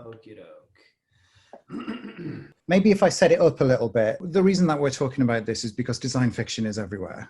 Okie doke. Maybe if I set it up a little bit, the reason that we're talking about this is because design fiction is everywhere.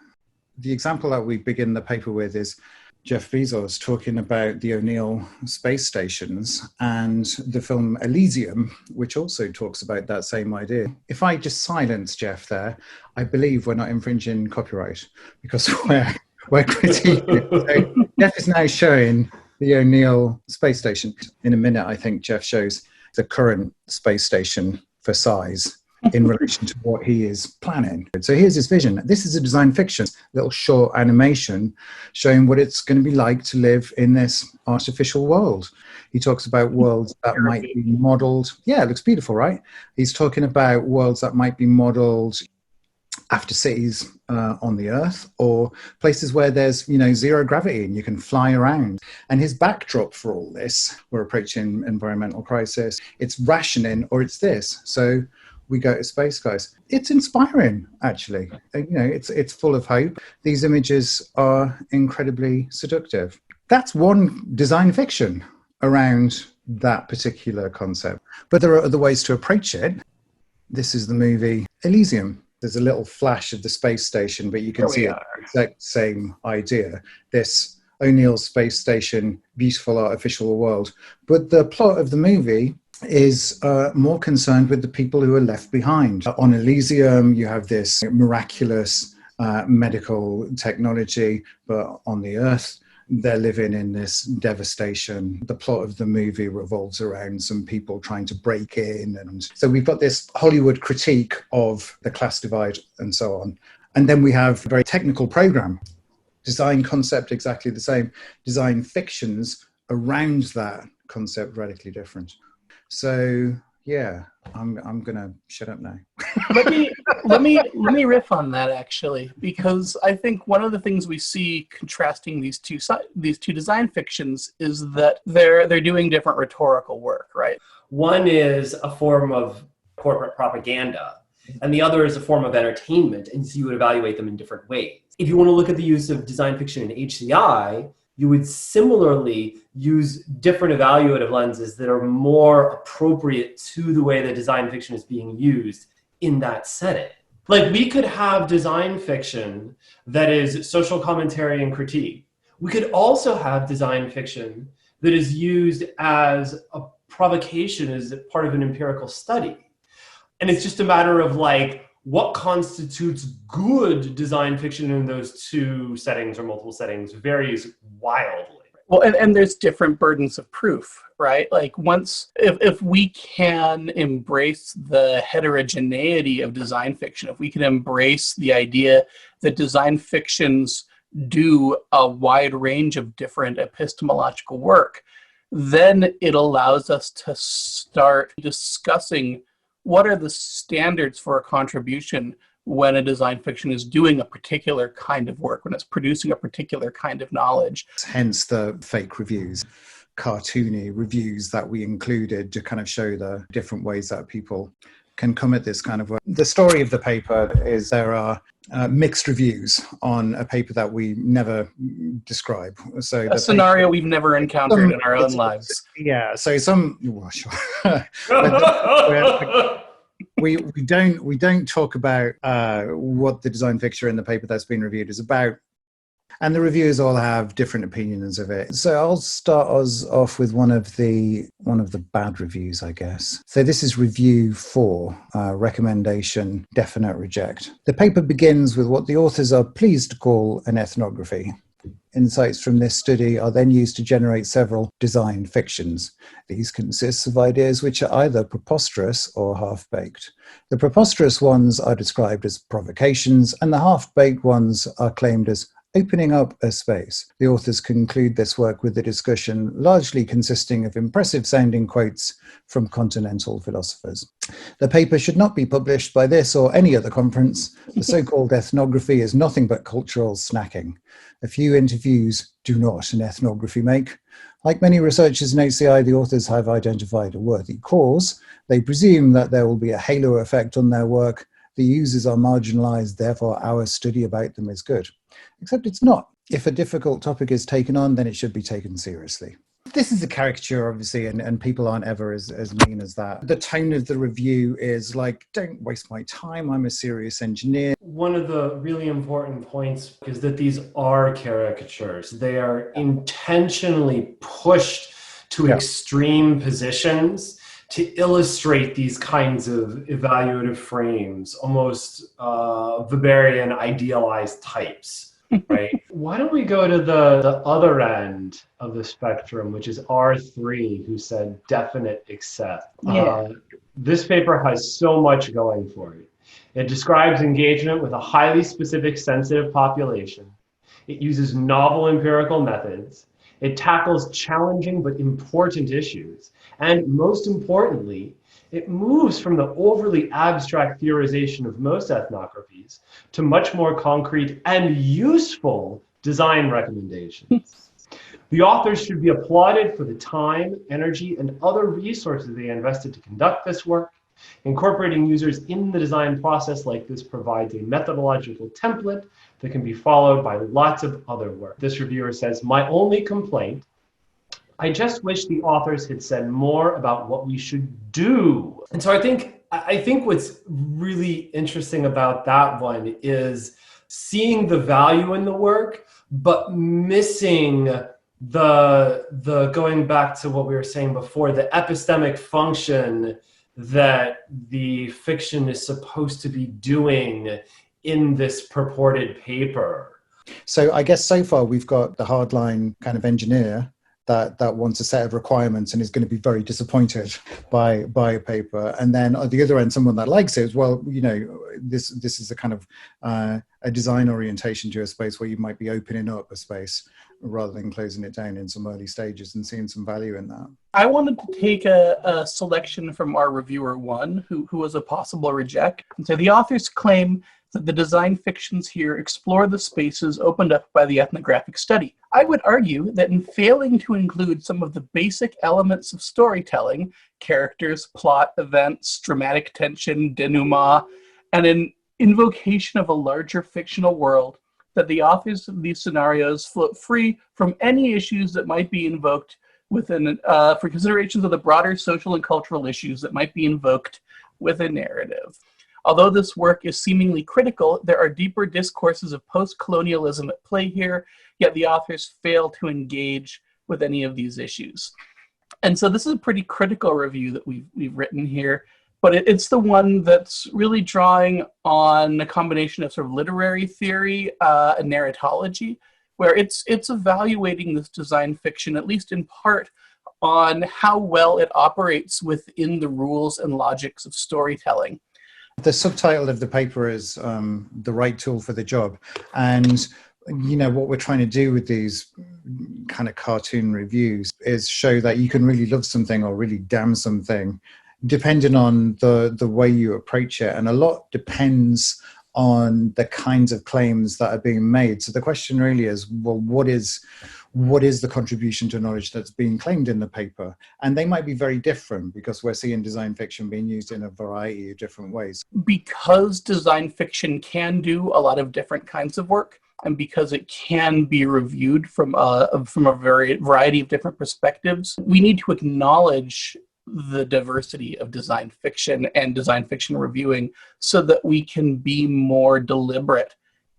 The example that we begin the paper with is Jeff Bezos talking about the O'Neill space stations and the film Elysium, which also talks about that same idea. If I just silence Jeff there, I believe we're not infringing copyright because we're critiquing. So Jeff is now showing the O'Neill space station. In a minute, I think Jeff shows the current space station for size in relation to what he is planning. So here's his vision. This is a design fiction, little short animation showing what it's going to be like to live in this artificial world. He talks about worlds that might be modeled. Yeah, it looks beautiful, right? He's talking about worlds that might be modeled after cities on the Earth, or places where there's, zero gravity and you can fly around. And his backdrop for all this, we're approaching environmental crisis, it's rationing or it's this. So we go to space, guys. It's inspiring, actually. It's full of hope. These images are incredibly seductive. That's one design fiction around that particular concept. But there are other ways to approach it. This is the movie Elysium. There's a little flash of the space station, but you can see the exact same idea. This O'Neill space station, beautiful artificial world. But the plot of the movie is more concerned with the people who are left behind. On Elysium, you have this miraculous medical technology, but on the Earth, they're living in this devastation. The plot of the movie revolves around some people trying to break in. And so we've got this Hollywood critique of the class divide and so on. And then we have a very technical program, design concept exactly the same, design fictions around that concept radically different. So yeah, I'm gonna shut up now. let me riff on that, actually, because I think one of the things we see contrasting these two design fictions is that they're doing different rhetorical work, right? One is a form of corporate propaganda, and the other is a form of entertainment, and so you would evaluate them in different ways. If you want to look at the use of design fiction in HCI, you would similarly use different evaluative lenses that are more appropriate to the way that design fiction is being used in that setting. Like, we could have design fiction that is social commentary and critique. We could also have design fiction that is used as a provocation, as part of an empirical study. And it's just a matter of what constitutes good design fiction in those two settings or multiple settings varies wildly. Well, and there's different burdens of proof, right? Like, if we can embrace the heterogeneity of design fiction, if we can embrace the idea that design fictions do a wide range of different epistemological work, then it allows us to start discussing what are the standards for a contribution when a design fiction is doing a particular kind of work, when it's producing a particular kind of knowledge. Hence the fake reviews, cartoony reviews that we included to kind of show the different ways that people can come at this kind of work. The story of the paper is there are mixed reviews on a paper that we never describe. So a scenario we've never encountered in our own lives. Yeah, so sure. we don't talk about what the design fiction in the paper that's been reviewed is about. And the reviewers all have different opinions of it. So I'll start us off with one of the bad reviews, I guess. So this is review 4, recommendation, definite reject. The paper begins with what the authors are pleased to call an ethnography. Insights from this study are then used to generate several design fictions. These consist of ideas which are either preposterous or half-baked. The preposterous ones are described as provocations, and the half-baked ones are claimed as opening up a space. The authors conclude this work with a discussion largely consisting of impressive-sounding quotes from continental philosophers. The paper should not be published by this or any other conference. The so-called ethnography is nothing but cultural snacking. A few interviews do not an ethnography make. Like many researchers in HCI, the authors have identified a worthy cause. They presume that there will be a halo effect on their work. The users are marginalized, therefore our study about them is good. Except it's not. If a difficult topic is taken on, then it should be taken seriously. This is a caricature, obviously, and people aren't ever as mean as that. The tone of the review is like, don't waste my time, I'm a serious engineer. One of the really important points is that these are caricatures. They are intentionally pushed to extreme positions to illustrate these kinds of evaluative frames, almost Weberian idealized types. Right. Why don't we go to the other end of the spectrum, which is R3, who said definite accept. This paper has so much going for it. It describes engagement with a highly specific sensitive population. It uses novel empirical methods. It tackles challenging but important issues. And most importantly, it moves from the overly abstract theorization of most ethnographies to much more concrete and useful design recommendations. The authors should be applauded for the time, energy, and other resources they invested to conduct this work. Incorporating users in the design process like this provides a methodological template that can be followed by lots of other work. This reviewer says, "My only complaint, I just wish the authors had said more about what we should do." And so I think what's really interesting about that one is seeing the value in the work, but missing the going back to what we were saying before, the epistemic function that the fiction is supposed to be doing in this purported paper. So I guess so far we've got the hardline kind of engineer that wants a set of requirements and is going to be very disappointed by a paper. And then at the other end, someone that likes it as well, you know, this is a kind of a design orientation to a space where you might be opening up a space rather than closing it down in some early stages and seeing some value in that. I wanted to take a selection from our reviewer one, who was a possible reject. And so the authors claim that the design fictions here explore the spaces opened up by the ethnographic study. I would argue that in failing to include some of the basic elements of storytelling, characters, plot, events, dramatic tension, denouement, and an invocation of a larger fictional world, that the authors of these scenarios float free from any issues that might be invoked within, for considerations of the broader social and cultural issues that might be invoked with a narrative. Although this work is seemingly critical, there are deeper discourses of post-colonialism at play here, yet the authors fail to engage with any of these issues. And so this is a pretty critical review that we've written here, but it's the one that's really drawing on a combination of sort of literary theory and narratology, where it's evaluating this design fiction, at least in part, on how well it operates within the rules and logics of storytelling. The subtitle of the paper is The Right Tool for the Job. And, you know, what we're trying to do with these kind of cartoon reviews is show that you can really love something or really damn something, depending on the way you approach it. And a lot depends on the kinds of claims that are being made. So the question really is, well, what is the contribution to knowledge that's being claimed in the paper? And they might be very different because we're seeing design fiction being used in a variety of different ways. Because design fiction can do a lot of different kinds of work, and because it can be reviewed from a variety of different perspectives, we need to acknowledge the diversity of design fiction and design fiction reviewing so that we can be more deliberate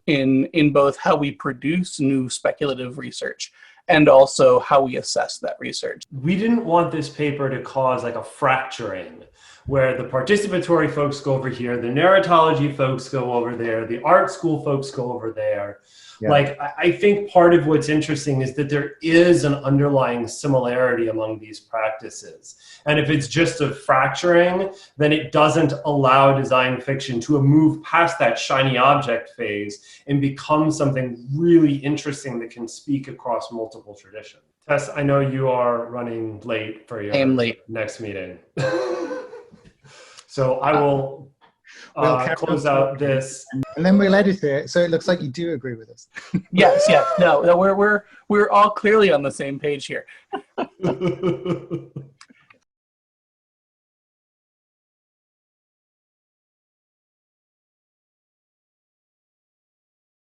in both how we produce new speculative research and also how we assess that research. We didn't want this paper to cause like a fracturing where the participatory folks go over here, the narratology folks go over there, the art school folks go over there. Yeah. Like, I think part of what's interesting is that there is an underlying similarity among these practices. And if it's just a fracturing, then it doesn't allow design fiction to move past that shiny object phase and become something really interesting that can speak across multiple traditions. Tess, I know you are running late for your next meeting. So I will close out this. And then we'll edit it so it looks like you do agree with us. Yes. No, we're all clearly on the same page here.